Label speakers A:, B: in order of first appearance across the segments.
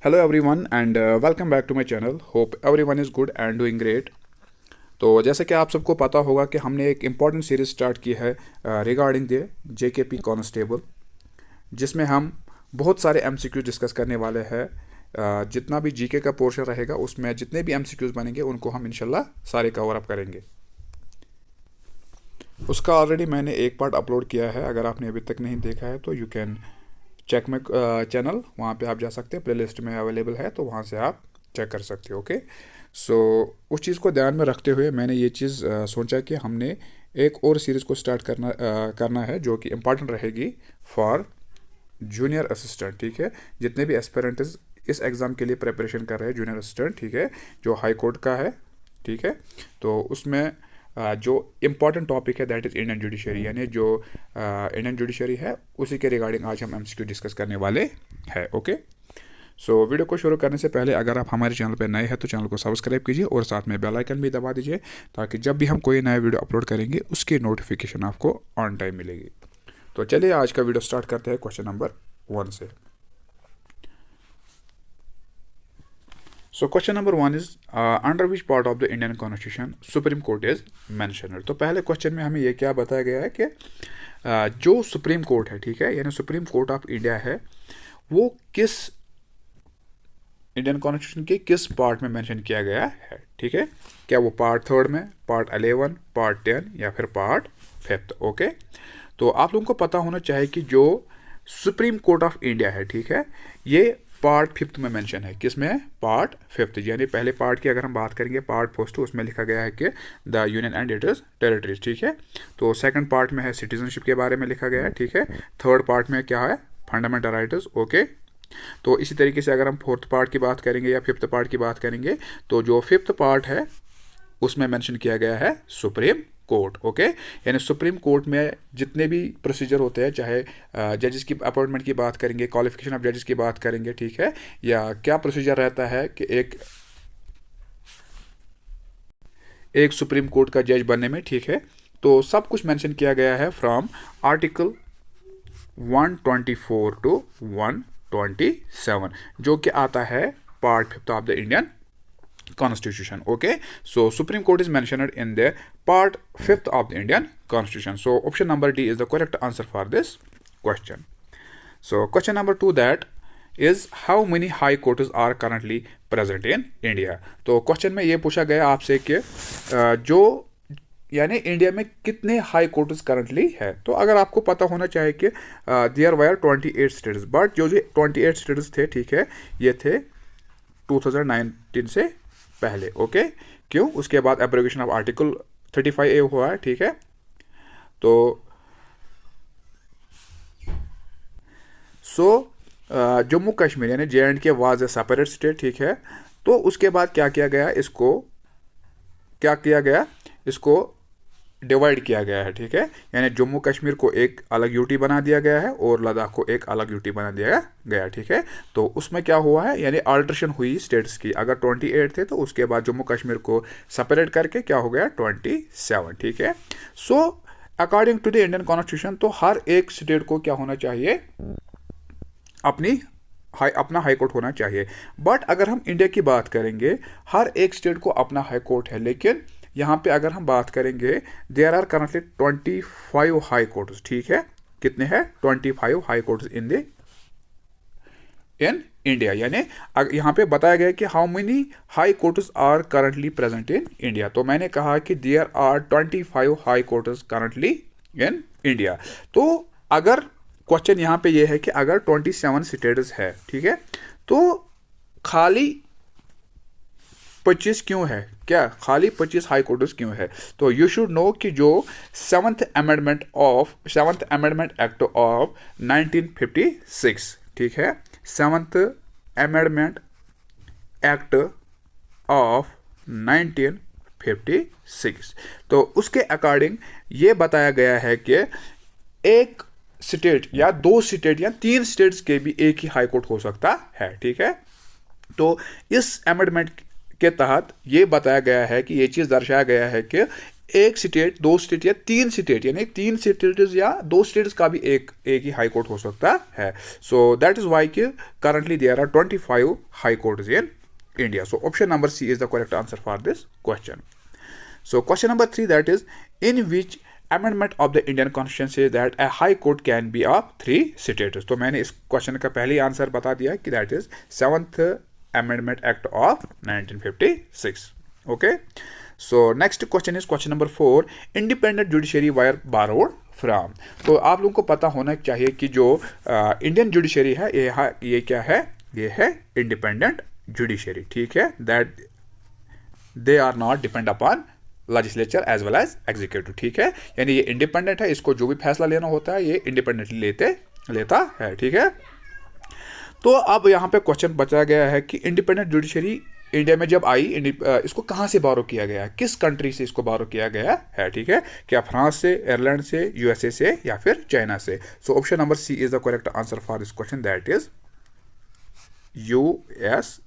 A: Hello everyone and welcome back to my channel. Hope everyone is good and doing great. तो जैसे कि आप सबको पता होगा कि हमने एक इम्पॉर्टेंट सीरीज स्टार्ट की है रिगार्डिंग द जेकेपी कांस्टेबल, जिसमें हम बहुत सारे एमसीक्यूज डिस्कस करने वाले हैं। जितना भी जीके का पोर्शन रहेगा उसमें जितने भी एमसीक्यूज बनेंगे उनको हम इंशाल्लाह सारे कवर अप करेंगे। उसका ऑलरेडी मैंने एक पार्ट अपलोड किया है, अगर आपने अभी तक नहीं देखा है तो you can check my channel, वहाँ पे आप जा सकते हैं, प्लेलिस्ट में अवेलेबल है तो वहाँ से आप चेक कर सकते हो। ओके, सो उस चीज़ को ध्यान में रखते हुए मैंने ये चीज़ सोचा कि हमने एक और सीरीज़ को स्टार्ट करना है जो कि इम्पॉर्टेंट रहेगी फॉर जूनियर असिस्टेंट। ठीक है, जितने भी एस्पिरेंट्स इस एग्ज़ाम के लिए प्रिपरेशन कर रहे हैं जूनियर असिस्टेंट, ठीक है, जो हाई कोर्ट का है, ठीक है, तो उसमें जो इम्पॉर्टेंट टॉपिक है दैट इज़ इंडियन जुडिशरी, यानी जो इंडियन जुडिशरी है उसी के रिगार्डिंग आज हम एमसीक्यू डिस्कस करने वाले हैं। ओके, सो वीडियो को शुरू करने से पहले अगर आप हमारे चैनल पर नए हैं तो चैनल को सब्सक्राइब कीजिए और साथ में बेल आइकन भी दबा दीजिए, ताकि जब भी हम कोई नया वीडियो अपलोड करेंगे उसकी नोटिफिकेशन आपको ऑन टाइम मिलेगी। तो चलिए आज का वीडियो स्टार्ट करते हैं क्वेश्चन नंबर 1 से। So question number 1 is under which part of the Indian Constitution Supreme Court is mentioned। तो पहले क्वेश्चन में हमें ये क्या बताया गया है कि जो सुप्रीम कोर्ट है, ठीक है, यानी सुप्रीम कोर्ट ऑफ इंडिया है, वो किस इंडियन कॉन्स्टिट्यूशन के किस पार्ट में मेंशन किया गया है। ठीक है, क्या वो पार्ट 3 में, पार्ट 11, पार्ट 10 या फिर पार्ट 5। ओके, तो आप लोगों को पता होना चाहिए कि जो सुप्रीम कोर्ट ऑफ इंडिया है, ठीक है, ये पार्ट 5 में मेंशन है। किस में? पार्ट 5, यानी पहले पार्ट की अगर हम बात करेंगे पार्ट 1 उसमें लिखा गया है कि the union and it's territories. ठीक है, तो सेकंड पार्ट में है सिटीजनशिप के बारे में लिखा गया है। ठीक है, थर्ड पार्ट में क्या है? Fundamental rights. ओके, तो इसी तरीके से अगर हम फोर्थ पार्ट की बात करेंगे या फिफ्थ पार्ट की बात करेंगे तो जो फिफ्थ पार्ट है उसमें मेंशन किया गया है सुप्रीम कोर्ट। ओके, यानी सुप्रीम कोर्ट में जितने भी प्रोसीजर होते हैं, चाहे जजेस की अपॉइंटमेंट की बात करेंगे, क्वालिफिकेशन ऑफ जजेस की बात करेंगे, ठीक है, या क्या प्रोसीजर रहता है कि एक सुप्रीम कोर्ट का जज बनने में, ठीक है, तो सब कुछ मेंशन किया गया है फ्रॉम आर्टिकल 124 टू 127, जो कि आता है part 5 of the Indian Constitution. Okay, so Supreme Court is mentioned in the part 5th of the Indian Constitution. So option number D is the correct answer for this question. So question number 2 that is how many high courts are currently present in India। तो question में ये पूछा गया आपसे कि जो यानी India में कितने हाई कोर्ट्स करंटली है। तो अगर आपको पता होना चाहिए कि देयर वर 28 स्टेट्स, बट जो 28 स्टेट्स थे, ठीक है, ये थे 2019 से पहले। ओके, क्यों? उसके बाद एब्रोगेशन ऑफ आर्टिकल 35A हुआ है। ठीक है, तो जम्मू कश्मीर यानी JNK was a separate state. ठीक है, तो उसके बाद क्या किया गया, इसको डिवाइड किया गया है। ठीक है, यानी जम्मू कश्मीर को एक अलग यूटी बना दिया गया है और लद्दाख को एक अलग यूटी बना दिया गया। ठीक है, तो उसमें क्या हुआ है, यानी अल्ट्रेशन हुई स्टेट्स की। अगर 28 थे तो उसके बाद जम्मू कश्मीर को सेपरेट करके क्या हो गया, 27। ठीक है, so according to the Indian constitution तो हर एक स्टेट को क्या होना चाहिए, अपना हाई कोर्ट होना चाहिए। बट अगर हम इंडिया की बात करेंगे, हर एक स्टेट को अपना हाई कोर्ट है, लेकिन यहाँ पे अगर हम बात करेंगे there are currently 25 high courts. ठीक है, कितने हैं? 25 हाई कोर्ट्स इन इंडिया। यानी यहाँ पे बताया गया कि how many high courts are currently present in India. तो मैंने कहा कि there are 25 high courts currently in India. तो अगर क्वेश्चन यहाँ पे ये है कि अगर 27 स्टेट्स है, ठीक है, तो खाली 25 क्यों है? क्या खाली 25 हाई कोर्ट्स क्यों है? तो यू शुड नो कि जो 7th अमेंडमेंट एक्ट ऑफ 1956, ठीक है, 7th अमेंडमेंट एक्ट ऑफ 1956, तो उसके अकॉर्डिंग ये बताया गया है कि एक स्टेट या 2 स्टेट या 3 स्टेट्स के भी एक ही हाई कोर्ट हो सकता है। ठीक है, तो इस अमेंडमेंट के तहत ये बताया गया है कि ये चीज़ दर्शाया गया है कि एक स्टेट, दो स्टेट या तीन स्टेट, यानी तीन स्टेट्स या दो स्टेट्स का भी एक ही हाई कोर्ट हो सकता है. सो दैट इज वाई कि currently there are 25 high courts in India. So option number C is the correct answer for this question. So question number 3, that is, in which amendment of the Indian Constitution says that a high court can be of 3 states. तो मैंने इस question का पहले ही answer बता दिया कि that is 7th Amendment Act of 1956. Okay. So next question is question number 4. Independent judiciary were borrowed from. तो आप लोगों को पता होना चाहिए कि जो इंडियन जुडिशरी है ये क्या है, ये है इंडिपेंडेंट जुडिशरी. ठीक है, that they are not depend upon legislature as well as executive. ठीक है, यानी ये इंडिपेंडेंट है, इसको जो भी फैसला लेना होता है ये इंडिपेंडेंटली लेता है. ठीक है, तो अब यहाँ पे क्वेश्चन बचा गया है कि इंडिपेंडेंट जुडिशरी इंडिया में जब आई, इसको कहाँ से बारो किया गया है, किस कंट्री से इसको बारो किया गया है. ठीक है, क्या फ्रांस से, आयरलैंड से, यूएसए से या फिर चाइना से. So option number C is the correct answer for this question, that is USA.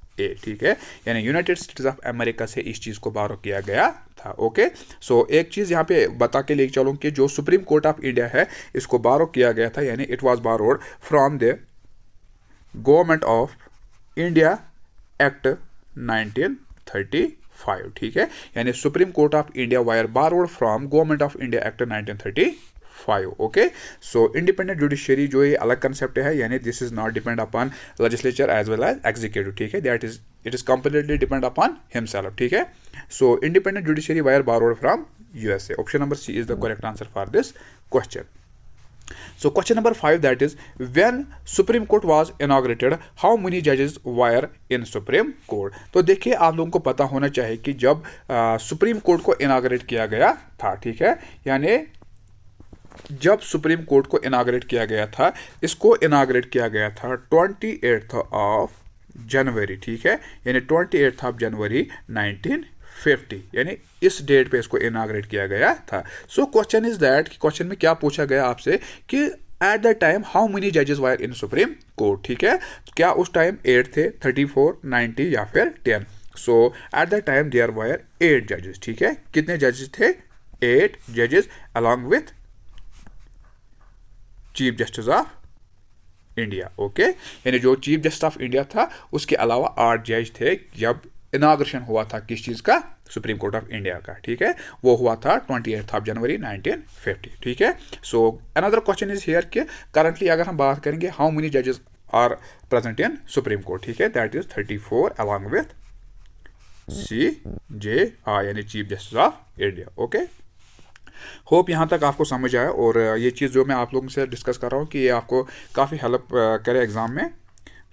A: ठीक है, यानी यूनाइटेड स्टेट्स ऑफ अमेरिका से इस चीज को बारो किया गया था. ओके, सो एक चीज यहाँ पे बता के लेके चलूँ कि जो सुप्रीम कोर्ट ऑफ इंडिया है इसको बारो किया गया था, यानी it was borrowed from the government of India act 1935. ठीक है, यानी supreme court of India were borrowed from government of India act 1935. Okay, so independent judiciary जो ये अलग कंसेप्ट है, यानी this is not depend upon legislature as well as executive. ठीक है, that is it is completely depend upon himself. ठीक है, so independent judiciary were borrowed from USA. Option number C is the correct answer for this question. So question number 5, that is, when Supreme Court was inaugurated, how many judges were in Supreme Court? तो देखिए, आप लोगों को पता होना चाहिए कि जब सुप्रीम कोर्ट को इनाग्रेट किया गया था, ठीक है, यानी जब सुप्रीम कोर्ट को इनाग्रेट किया गया था, इसको इनाग्रेट किया गया था 28 ऑफ जनवरी. ठीक है, यानी 28 ऑफ जनवरी 1950, यानी इस डेट पे इसको इनाग्रेट किया गया था. So question is that, question में क्या पूछा गया आपसे कि eight the time how many जजेस वायर इन सुप्रीम कोर्ट. ठीक है, क्या उस टाइम 8 थे, 34, 90 या फिर 10. So at the time there were 8 जजेस. ठीक है, कितने जजेस थे, 8 जजेस along with chief justice of India. Okay, यानी जो चीफ जस्टिस ऑफ इंडिया था उसके अलावा 8 जज थे जब इनाग्रेशन हुआ था किस चीज का, सुप्रीम कोर्ट ऑफ इंडिया का. ठीक है, वो हुआ था 28 ऑफ जनवरी 1950. ठीक है, so another question is here कि करंटली अगर हम बात करेंगे हाउ मेनी जजेस are present in supreme court. ठीक है, that is 34 along with CJI यानी chief justice of India. Okay, hope यहाँ तक आपको समझ आया, और ये चीज़ जो मैं आप लोगों से डिस्कस कर रहा हूँ कि ये आपको काफ़ी हेल्प करे एग्ज़ाम में.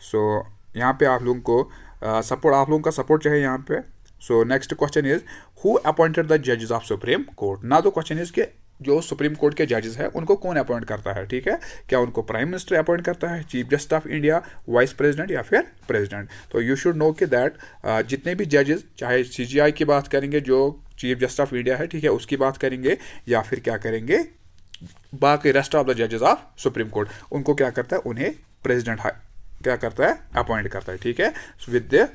A: सो यहाँ पे आप लोगों को सपोर्ट, आप लोगों का सपोर्ट चाहिए यहाँ पे. So next question is who appointed the जजेस ऑफ सुप्रीम कोर्ट. ना तो क्वेश्चन इज कि जो सुप्रीम कोर्ट के जजेस हैं उनको कौन अपॉइंट करता है. ठीक है, क्या उनको प्राइम मिनिस्टर अपॉइंट करता है, chief justice of India, vice president या फिर प्रेसिडेंट. तो यू शुड नो कि दैट जितने भी जजेस, चाहे CJI की बात करेंगे जो चीफ जस्टिस ऑफ इंडिया है, ठीक है, उसकी बात करेंगे, या फिर क्या करेंगे बाकी रेस्ट ऑफ द जजेस ऑफ सुप्रीम कोर्ट, उनको क्या करता है, उन्हें प्रेसिडेंट क्या करता है, अपॉइंट करता है. ठीक है, with the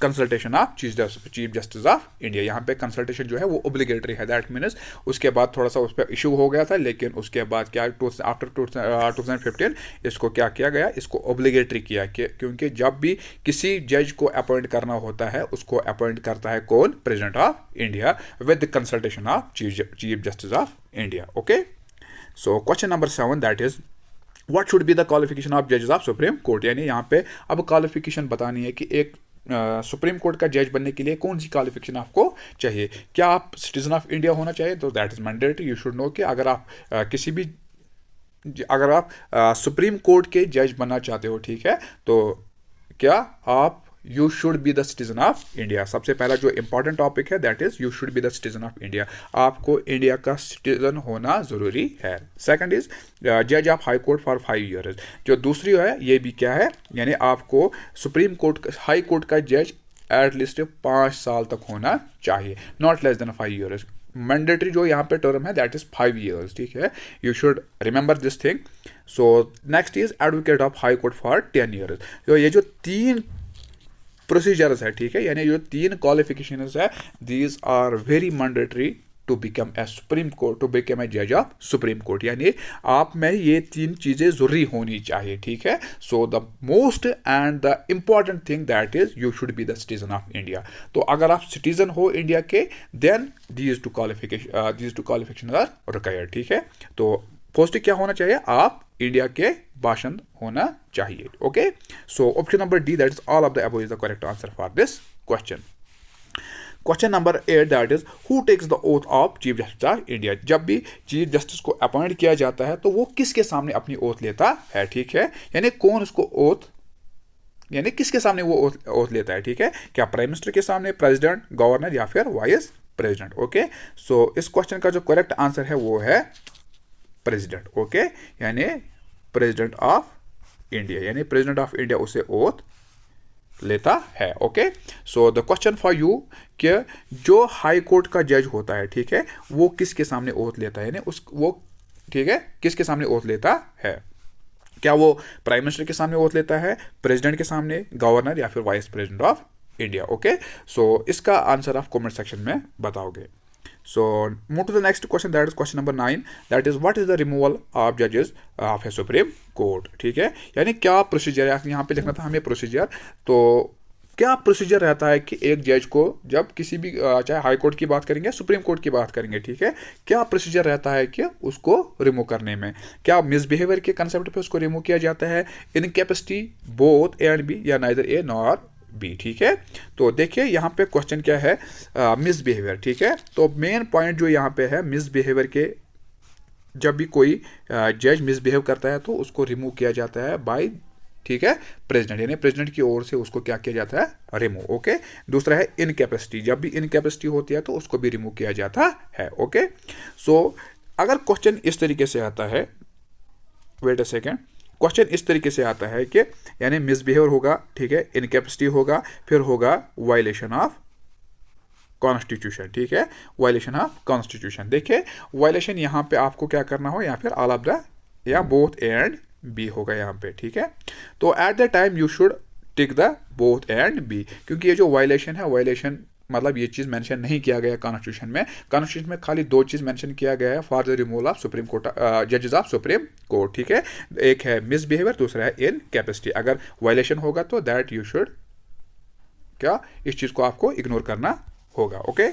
A: consultation of chief justice of India. यहाँ पे कंसल्टेशन जो है वो ओब्लिगेटरी है, दैट मीन्स उसके बाद थोड़ा सा उस पर इशू हो गया था, लेकिन उसके बाद क्या आफ्टर 2015 इसको क्या किया गया, इसको ओब्लिगेटरी किया क्योंकि जब भी किसी जज को अपॉइंट करना होता है उसको अपॉइंट करता है कौन, president of India with consultation of chief justice of India. Okay, so question number 7, that is what should be the qualification of जजेस ऑफ सुप्रीम कोर्ट. यानी यहाँ पे अब क्वालिफिकेशन बतानी है कि एक सुप्रीम कोर्ट का जज बनने के लिए कौन सी क्वालिफिकेशन आपको चाहिए. क्या आप सिटीजन ऑफ इंडिया होना चाहिए, तो that is mandatory. You should know कि अगर आप सुप्रीम कोर्ट के जज बनना चाहते हो, ठीक है, तो क्या आप you should be the citizen of India. सबसे पहला जो इंपॉर्टेंट टॉपिक है that is you should be the citizen of India. आपको इंडिया का सिटीजन होना जरूरी है. सेकंड इज जज of high court for 5 years. जो दूसरी है ये भी क्या है, यानी आपको सुप्रीम कोर्ट, हाई कोर्ट का जज एटलीस्ट 5 साल तक होना चाहिए, not less than 5 years. Mandatory जो यहाँ पे टर्म है दैट इज 5 ईयर्स. ठीक है, you should remember this thing. So next is advocate of high court for 10 years. तो ये जो 3 प्रोसीजर्स है, ठीक है, यानी जो 3 क्वालिफिकेशंस है, these are very mandatory to become a supreme court, to become a जज ऑफ सुप्रीम कोर्ट, यानी आप में ये 3 चीज़ें ज़रूरी होनी चाहिए, ठीक है। So the most and the important thing that is you should be the citizen of India. तो अगर आप सिटीजन हो इंडिया के, then these two qualification are required, ठीक है। तो फर्स्ट क्या होना चाहिए, आप इंडिया के बाशिंद होना चाहिए, okay. So option number D, that is all of the above is the correct answer for this question. Question number 8, that is who takes the oath of chief justice of India. जब भी chief justice को appoint किया जाता है तो वो किसके सामने अपनी ओथ लेता है, ठीक है। यानी कौन उसको ओथ, यानी किसके सामने वो ओथ लेता है, ठीक है। क्या प्राइम मिनिस्टर के सामने, प्रेसिडेंट, गवर्नर या फिर वाइस प्रेसिडेंट, ओके। सो इस क्वेश्चन का जो करेक्ट आंसर है वो है प्रेसिडेंट, ओके। यानी प्रेसिडेंट ऑफ इंडिया, यानी प्रेसिडेंट ऑफ इंडिया उसे ओथ लेता है, okay. So the question for you कि जो हाई कोर्ट का जज होता है, ठीक है, वो किसके सामने ओथ लेता है, यानी वो, ठीक है, किसके सामने ओथ लेता है। क्या वो प्राइम मिनिस्टर के सामने ओथ लेता है, प्रेसिडेंट के सामने, गवर्नर या फिर vice president of India, okay. So इसका आंसर आप कमेंट सेक्शन में बताओगे। So move to the next question, that is question number 9, that is what is the removal of judges of a supreme court, ठीक है। यानी क्या procedure है, यहाँ पे लिखना था हमें प्रोसीजर। तो क्या प्रोसीजर रहता है कि एक जज को जब किसी भी, चाहे हाई कोर्ट की बात करेंगे, सुप्रीम कोर्ट की बात करेंगे, ठीक है, क्या प्रोसीजर रहता है कि उसको रिमूव करने में। क्या मिसबिहेवियर के कंसेप्ट पे उसको रिमूव किया जाता है, incapacity, both A and B, या नाइदर ए नॉर बी, ठीक है। तो देखिए यहाँ पे क्वेश्चन क्या है, मिसबिहेवियर, ठीक है। तो मेन पॉइंट जो यहाँ पे है मिसबिहेवियर के, जब भी कोई जज मिसबिहेव करता है तो उसको रिमूव किया जाता है बाय, ठीक है, प्रेसिडेंट, यानी प्रेसिडेंट की ओर से उसको क्या किया जाता है, रिमूव, ओके। दूसरा है इनकैपेसिटी, जब भी इनकैपेसिटी होती है तो उसको भी रिमूव किया जाता है, ओके। सो अगर क्वेश्चन इस तरीके से आता है, वेट अ सेकेंड, क्वेश्चन इस तरीके से आता है कि यानी मिसबिहेवियर होगा, ठीक है, इनकैपेसिटी होगा, फिर होगा वायलेशन ऑफ कॉन्स्टिट्यूशन, ठीक है, वायलेशन ऑफ कॉन्स्टिट्यूशन। देखिए वायलेशन यहाँ पे आपको क्या करना हो, या फिर ऑल ऑफ द, या बोथ एंड बी होगा यहाँ पे, ठीक है। तो at the time you should tick the both and B, क्योंकि ये जो वायलेशन है, वायलेशन मतलब ये चीज़ मेंशन नहीं किया गया कॉन्स्टिट्यूशन में। कॉन्स्टिट्यूशन में खाली 2 चीज़ मेंशन किया गया है for the removal of supreme court, जजेस ऑफ सुप्रीम कोर्ट, ठीक है। एक है मिसबिहेवियर, दूसरा है इनकैपेसिटी। अगर वायलेशन होगा तो दैट यू शुड, क्या, इस चीज़ को आपको इग्नोर करना होगा, okay.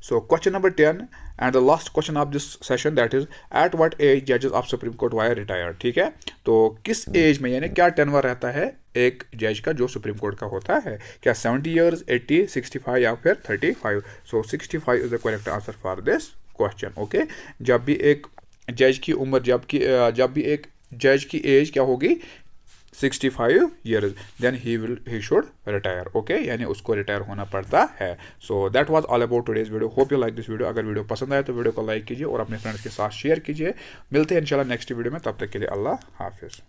A: So question number 10 and the last question of this session, that is at what age judges of Supreme Court were retired, ठीक है। तो किस एज में, यानी क्या टेनवर रहता है एक जज का जो सुप्रीम कोर्ट का होता है, क्या 70 ईयर्स, 80, 65 या फिर 35। सो 65 is the correct answer for this question, okay. जब भी एक जज की उम्र, जब भी एक जज की एज क्या होगी, 65 years, then he should retire, okay, यानी उसको रिटायर होना पड़ता है। So that was all about today's video, hope you like this video. अगर वीडियो पसंद आए तो वीडियो को लाइक कीजिए और अपने फ्रेंड्स के साथ शेयर कीजिए। मिलते हैं इंशाल्लाह नेक्स्ट वीडियो में, तब तक के लिए अल्लाह हाफिज़।